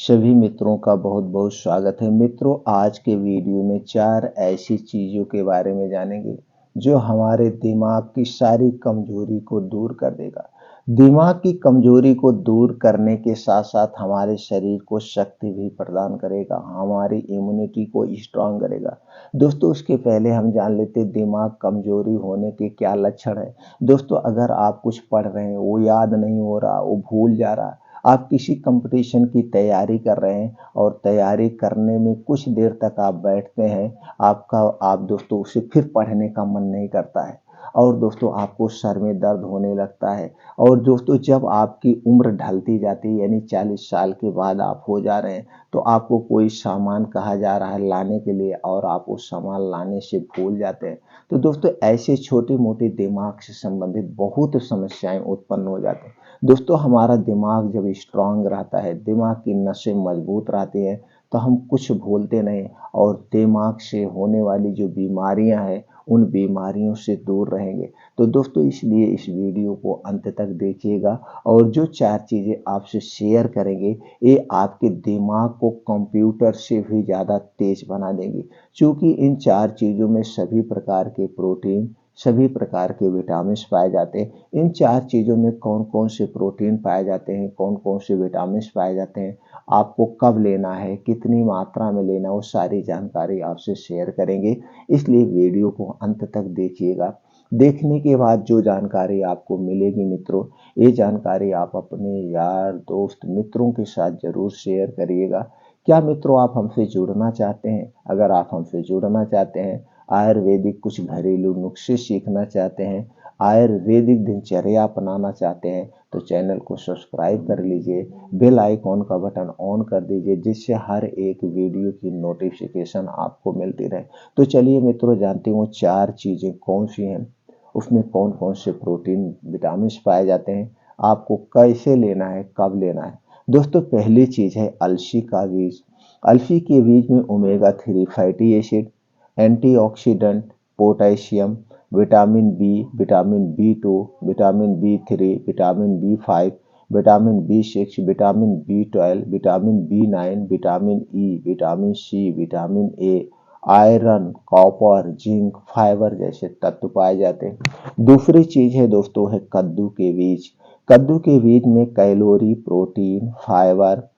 सभी मित्रों का बहुत बहुत स्वागत है। मित्रों, आज के वीडियो में 4 ऐसी चीज़ों के बारे में जानेंगे जो हमारे दिमाग की सारी कमजोरी को दूर कर देगा। दिमाग की कमजोरी को दूर करने के साथ साथ हमारे शरीर को शक्ति भी प्रदान करेगा, हमारी इम्यूनिटी को स्ट्रांग करेगा। दोस्तों, उसके पहले हम जान लेते हैं दिमाग कमजोरी होने के क्या लक्षण है। दोस्तों, अगर आप कुछ पढ़ रहे हैं, वो याद नहीं हो रहा, वो भूल जा रहा, आप किसी कंपटीशन की तैयारी कर रहे हैं और तैयारी करने में कुछ देर तक आप बैठते हैं, आप दोस्तों उसे फिर पढ़ने का मन नहीं करता है और दोस्तों आपको सर में दर्द होने लगता है। और दोस्तों, जब आपकी उम्र ढलती जाती है यानी 40 साल के बाद आप हो जा रहे हैं, तो आपको कोई सामान कहा जा रहा है लाने के लिए और आप उस सामान लाने से भूल जाते हैं। तो दोस्तों, ऐसे छोटी मोटी दिमाग से संबंधित बहुत समस्याएं उत्पन्न हो जाती हैं। दोस्तों, हमारा दिमाग जब स्ट्रांग रहता है, दिमाग की नसें मजबूत रहती हैं, तो हम कुछ भूलते नहीं और दिमाग से होने वाली जो बीमारियां हैं, उन बीमारियों से दूर रहेंगे। तो दोस्तों, इसलिए इस वीडियो को अंत तक देखिएगा और जो 4 चीज़ें आपसे शेयर करेंगे, ये आपके दिमाग को कंप्यूटर से भी ज़्यादा तेज बना देंगी। क्योंकि इन 4 चीज़ों में सभी प्रकार के प्रोटीन, सभी प्रकार के विटामिन्स पाए जाते हैं। इन 4 चीज़ों में कौन-कौन से प्रोटीन पाए जाते हैं, कौन-कौन से विटामिन्स पाए जाते हैं, आपको कब लेना है, कितनी मात्रा में लेना है, वो सारी जानकारी आपसे शेयर करेंगे। इसलिए वीडियो को अंत तक देखिएगा। देखने के बाद जो जानकारी आपको मिलेगी मित्रों, ये जानकारी आप अपने यार, दोस्त, मित्रों के साथ ज़रूर शेयर करिएगा। क्या मित्रों, आप हमसे जुड़ना चाहते हैं? अगर आप हमसे जुड़ना चाहते हैं, आयुर्वेदिक कुछ घरेलू नुस्खे सीखना चाहते हैं, आयुर्वेदिक दिनचर्या अपनाना चाहते हैं, तो चैनल को सब्सक्राइब कर लीजिए, बेल आइकॉन का बटन ऑन कर दीजिए, जिससे हर एक वीडियो की नोटिफिकेशन आपको मिलती रहे। तो चलिए मित्रों, जानते हैं वो 4 चीज़ें कौन सी हैं, उसमें कौन कौन से प्रोटीन, विटामिन पाए जाते हैं, आपको कैसे लेना है, कब लेना है। दोस्तों, पहली चीज़ है अलसी का बीज। अलसी के बीज में omega 3 fatty acid, antioxidant, potassium, vitamin B, vitamin B 2, vitamin B 3, vitamin B 5, vitamin B 6, vitamin B 12, vitamin B 9, vitamin E, vitamin C, vitamin A, iron, copper, zinc, fibre जैसे तत्व पाए जाते हैं। दूसरी चीज है दोस्तों, है कद्दू के बीज। कद्दू के बीज में calorie, protein, fibre,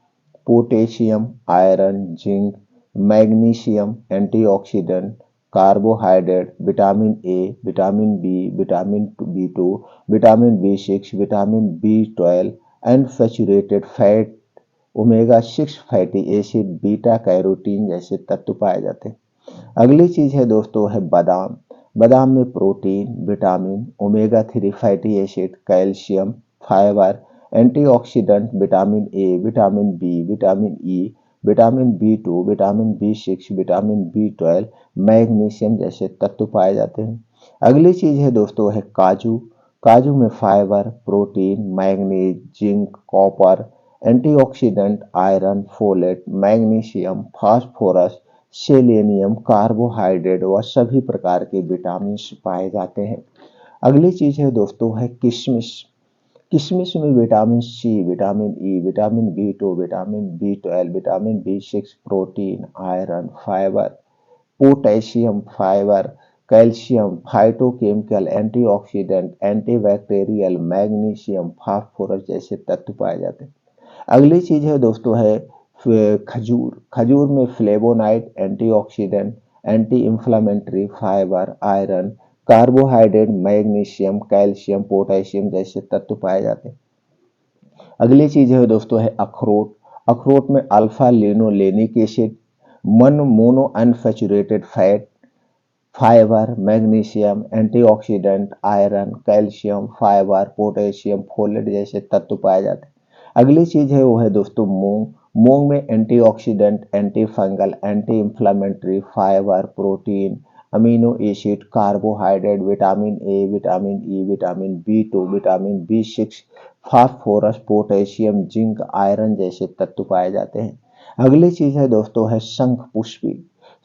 potassium, iron, zinc, magnesium, antioxidant, carbohydrate, vitamin A, vitamin B, vitamin B 2, vitamin B 6, vitamin B 12, unsaturated fat, omega 6 fatty acid, beta carotene जैसे तत्व पाए जाते हैं। अगली चीज है दोस्तों, है बादाम। बादाम में protein, vitamin, omega 3 fatty acid, calcium, fibre, antioxidant, vitamin A, vitamin B, vitamin E, vitamin B 2, vitamin B 6, vitamin B 12, magnesium जैसे तत्व पाए जाते हैं। अगली चीज है दोस्तों, है काजू। काजू में fibre, protein, manganese, zinc, copper, antioxidant, iron, folate, magnesium, phosphorus, selenium, carbohydrate व सभी प्रकार के विटामिन पाए जाते हैं। अगली चीज है दोस्तों, है किशमिश। किशमिश में vitamin C, vitamin E, vitamin B 2, vitamin B 12, vitamin B 6, protein, iron, fibre, potassium, fibre, calcium, phytochemical, antioxidant, antibacterial, magnesium, phosphorus जैसे तत्व पाए जाते हैं। अगली चीज है दोस्तों, है खजूर। खजूर में flavonoid, antioxidant, anti inflammatory, fibre, iron, carbohydrate, magnesium, calcium, potassium जैसे तत्व पाए जाते हैं। अगली चीज है दोस्तों, है अखरोट। अखरोट में अल्फा लिनोलेनिक एसिड, मन mono unsaturated fat, fibre, magnesium, antioxidant, iron, calcium, fibre, potassium, folate जैसे तत्व पाए जाते हैं। अगली चीज है वो है दोस्तों मूंग। मूंग में antioxidant, anti fungal, anti inflammatory, fibre, protein, amino acid, carbohydrate, vitamin A, vitamin E, vitamin B 2, vitamin B 6, phosphorus, potassium, zinc, iron जैसे तत्व पाए जाते हैं। अगली चीज है दोस्तों, है शंख पुष्पी।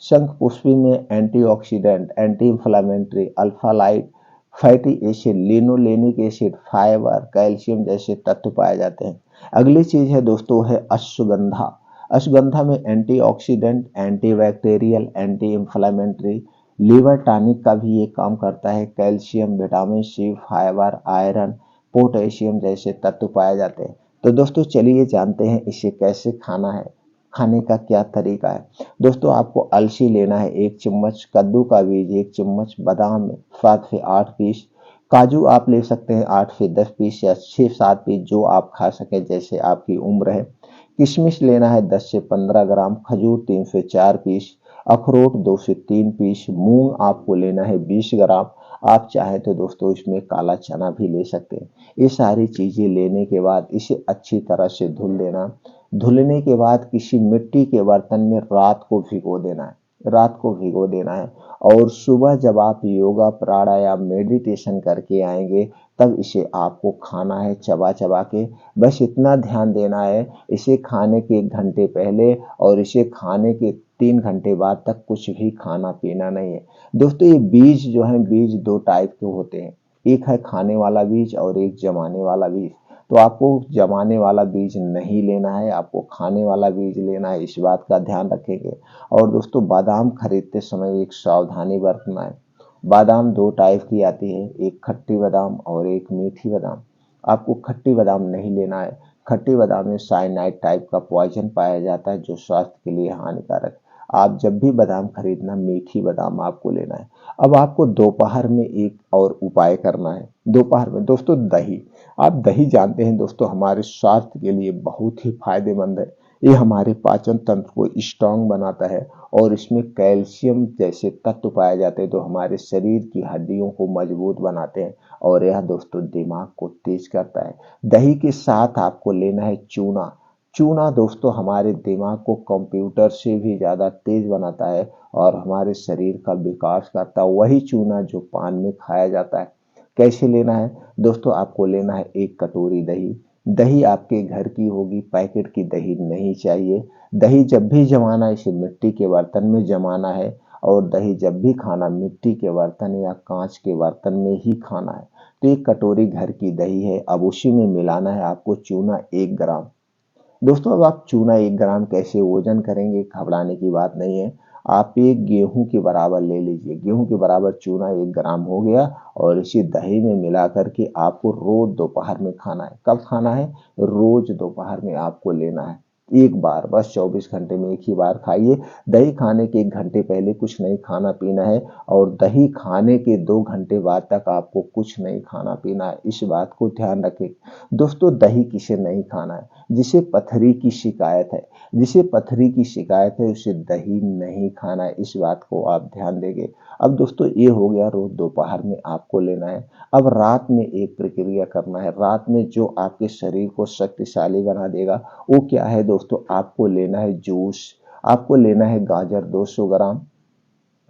शंख पुष्पी में antioxidant, anti inflammatory, alpha light, fatty acid, linolenic acid, fibre, calcium जैसे तत्व पाए जाते हैं। अगली चीज है दोस्तों, है अश्वगंधा। अश्वगंधा में antioxidant, antibacterial, anti inflammatory, liver tonic का भी ये काम करता है। Calcium, vitamin C, fibre, iron, potassium जैसे तत्व पाए जाते हैं। तो दोस्तों चलिए जानते हैं इसे कैसे खाना है, खाने का क्या तरीका है। दोस्तों आपको अलसी लेना है 1 चम्मच, कद्दू का बीज 1 चम्मच, बादाम 7 से 8 पीस, काजू आप ले सकते हैं 8 से 10 पीस या 6-7 पीस, जो आप खा सकें जैसे आपकी उम्र है। किशमिश लेना है 10 से 15 ग्राम, खजूर 3 से 4 पीस, अखरोट 2 से 3 पीस, मूंग आपको लेना है 20 ग्राम। आप चाहे तो दोस्तों इसमें काला चना भी ले सकते हैं। ये सारी चीजें लेने के बाद इसे अच्छी तरह से धुल लेना। धुलने के बाद किसी मिट्टी के बर्तन में रात को भिगो देना है, रात को भिगो देना है। और सुबह जब आप योगा, प्राणायाम, मेडिटेशन करके आएंगे तब इसे आपको खाना है चबा चबा के। बस इतना ध्यान देना है, इसे खाने के 1 घंटे पहले और इसे खाने के 3 घंटे बाद तक कुछ भी खाना पीना नहीं है। दोस्तों ये बीज जो है, बीज 2 टाइप के होते हैं, एक है खाने वाला बीज और एक जमाने वाला बीज। तो आपको जमाने वाला बीज नहीं लेना है, आपको खाने वाला बीज लेना है, इस बात का ध्यान रखेंगे। और दोस्तों बादाम खरीदते समय एक सावधानी बरतना है। बादाम 2 टाइप की आती है, एक खट्टी बादाम और एक मीठी बादाम। आपको खट्टी बादाम नहीं लेना है। खट्टी बादाम में साइनाइड टाइप का पॉइजन पाया जाता है जो स्वास्थ्य के लिए हानिकारक। आप जब भी बादाम खरीदना, मीठी बादाम आपको लेना है। अब आपको दोपहर में एक और उपाय करना है। दोपहर में दोस्तों दही, आप दही जानते हैं दोस्तों हमारे स्वास्थ्य के लिए बहुत ही फायदेमंद है। ये हमारे पाचन तंत्र को स्ट्रांग बनाता है और इसमें कैल्शियम जैसे तत्व पाए जाते हैं जो हमारे शरीर की हड्डियों को मजबूत बनाते हैं। और यह दोस्तों दिमाग को तेज करता है। दही के साथ आपको लेना है चूना। चूना दोस्तों हमारे दिमाग को कंप्यूटर से भी ज़्यादा तेज बनाता है और हमारे शरीर का विकास करता है। वही चूना जो पान में खाया जाता है। कैसे लेना है दोस्तों, आपको लेना है 1 कटोरी दही। दही आपके घर की होगी, पैकेट की दही नहीं चाहिए। दही जब भी जमाना इसे मिट्टी के बर्तन में जमाना है। और दही जब भी खाना मिट्टी के बर्तन या कांच के बर्तन में ही खाना है। तो 1 कटोरी घर की दही है, अब उसी में मिलाना है आपको चूना 1 ग्राम। दोस्तों अब आप चूना 1 ग्राम कैसे वजन करेंगे, घबराने की बात नहीं है। आप एक गेहूं के बराबर ले लीजिए, गेहूं के बराबर चूना 1 ग्राम हो गया और इसी दही में मिला करके आपको रोज दोपहर में खाना है। कब खाना है, रोज दोपहर में आपको लेना है। एक बार बस 24 घंटे में एक ही बार खाइए। दही खाने के 1 घंटे पहले कुछ नहीं खाना पीना है और दही खाने के 2 घंटे बाद तक आपको कुछ नहीं खाना पीना है, इस बात को ध्यान रखें। दोस्तों दही किसे नहीं खाना है, जिसे पथरी की शिकायत है, जिसे पथरी की शिकायत है उसे दही नहीं खाना है, इस बात को आप ध्यान देंगे। अब दोस्तों ये हो गया रोज दोपहर में आपको लेना है। अब रात में एक प्रक्रिया करना है, रात में जो आपके शरीर को शक्तिशाली बना देगा वो क्या है दोस्तों, आपको लेना है जूस। आपको लेना है गाजर 200 ग्राम।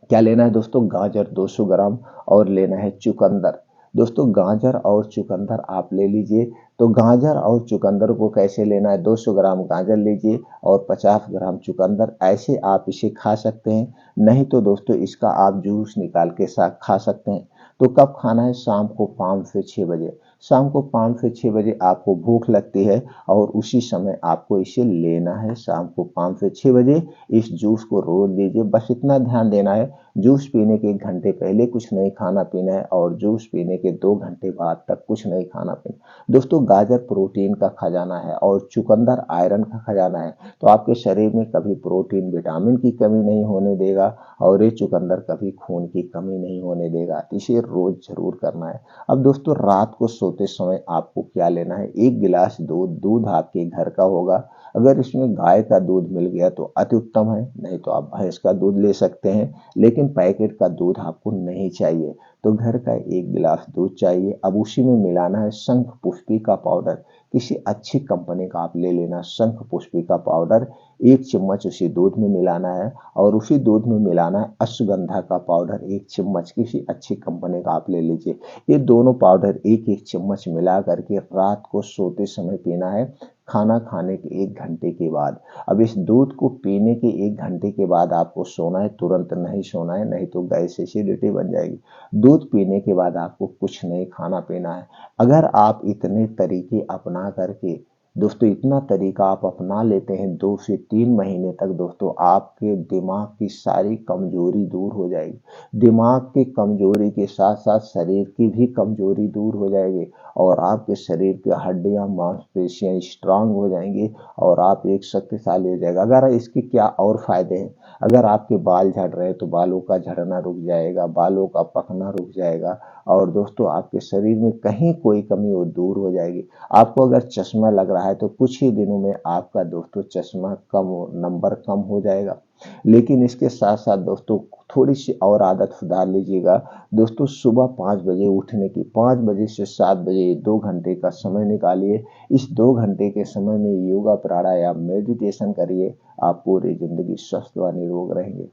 क्या लेना है दोस्तों, गाजर 200 ग्राम और लेना है चुकंदर। दोस्तों गाजर और चुकंदर आप ले लीजिए। तो गाजर और चुकंदर को कैसे लेना है, 200 ग्राम गाजर लीजिए और 50 ग्राम चुकंदर, ऐसे आप इसे खा सकते हैं। नहीं तो दोस्तों इसका आप जूस निकाल के साथ खा सकते हैं। तो कब खाना है, शाम को 5 से 6 बजे। शाम को 5 से 6 बजे आपको भूख लगती है और उसी समय आपको इसे लेना है। शाम को 5 से 6 बजे इस जूस को रोज लीजिए। बस इतना ध्यान देना है, जूस पीने के 1 घंटे पहले कुछ नहीं खाना पीना है और जूस पीने के 2 घंटे बाद तक कुछ नहीं खाना पीना। दोस्तों गाजर प्रोटीन का खजाना है और चुकंदर आयरन का खजाना है। तो आपके शरीर में कभी प्रोटीन, विटामिन की कमी नहीं होने देगा और ये चुकंदर कभी खून की कमी नहीं होने देगा। इसे रोज जरूर करना है। अब दोस्तों रात को सोते समय आपको क्या लेना है, 1 गिलास दूध। दूध आपके घर का होगा, अगर इसमें गाय का दूध मिल गया तो अति उत्तम है, नहीं तो आप भैंस का दूध ले सकते हैं। लेकिन पैकेट का दूध आपको नहीं चाहिए। तो घर का 1 गिलास दूध चाहिए। अब उसी में मिलाना है शंख पुष्पी का पाउडर। किसी अच्छी कंपनी का आप ले लेना, शंख पुष्पी का पाउडर 1 चम्मच उसी दूध में मिलाना है। और उसी दूध में मिलाना है अश्वगंधा का पाउडर 1 चम्मच, किसी अच्छी कंपनी का आप ले लीजिए। ये दोनों पाउडर 1-1 चम्मच मिला करके रात को सोते समय पीना है, खाना खाने के 1 घंटे के बाद। अब इस दूध को पीने के 1 घंटे के बाद आपको सोना है, तुरंत नहीं सोना है, नहीं तो गैस एसिडिटी बन जाएगी। दूध पीने के बाद आपको कुछ नहीं खाना पीना है। अगर आप इतने तरीके अपना करके दोस्तों इतना तरीका आप अपना लेते हैं 2 से 3 महीने तक, दोस्तों आपके दिमाग की सारी कमजोरी दूर हो जाएगी। दिमाग की कमजोरी के साथ साथ शरीर की भी कमजोरी दूर हो जाएगी और आपके शरीर की हड्डियां मांसपेशियां स्ट्रांग हो जाएंगी और आप एक शक्तिशाली हो जाएगा। अगर इसके क्या और फायदे हैं, अगर आपके बाल झड़ रहे हैं तो बालों का झड़ना रुक जाएगा, बालों का पकना रुक जाएगा और दोस्तों आपके शरीर में कहीं कोई कमी वो दूर हो जाएगी। आपको अगर चश्मा लग रहा है तो कुछ ही दिनों में आपका दोस्तों चश्मा नंबर कम हो जाएगा। लेकिन इसके साथ साथ दोस्तों थोड़ी सी और आदत सुधार लीजिएगा। दोस्तों सुबह 5 बजे उठने की, 5 बजे से 7 बजे 2 घंटे का समय निकालिए। इस 2 घंटे के समय में योगा, प्राणायाम, मेडिटेशन करिए। आप पूरी जिंदगी स्वस्थ व निरोग रहेंगे।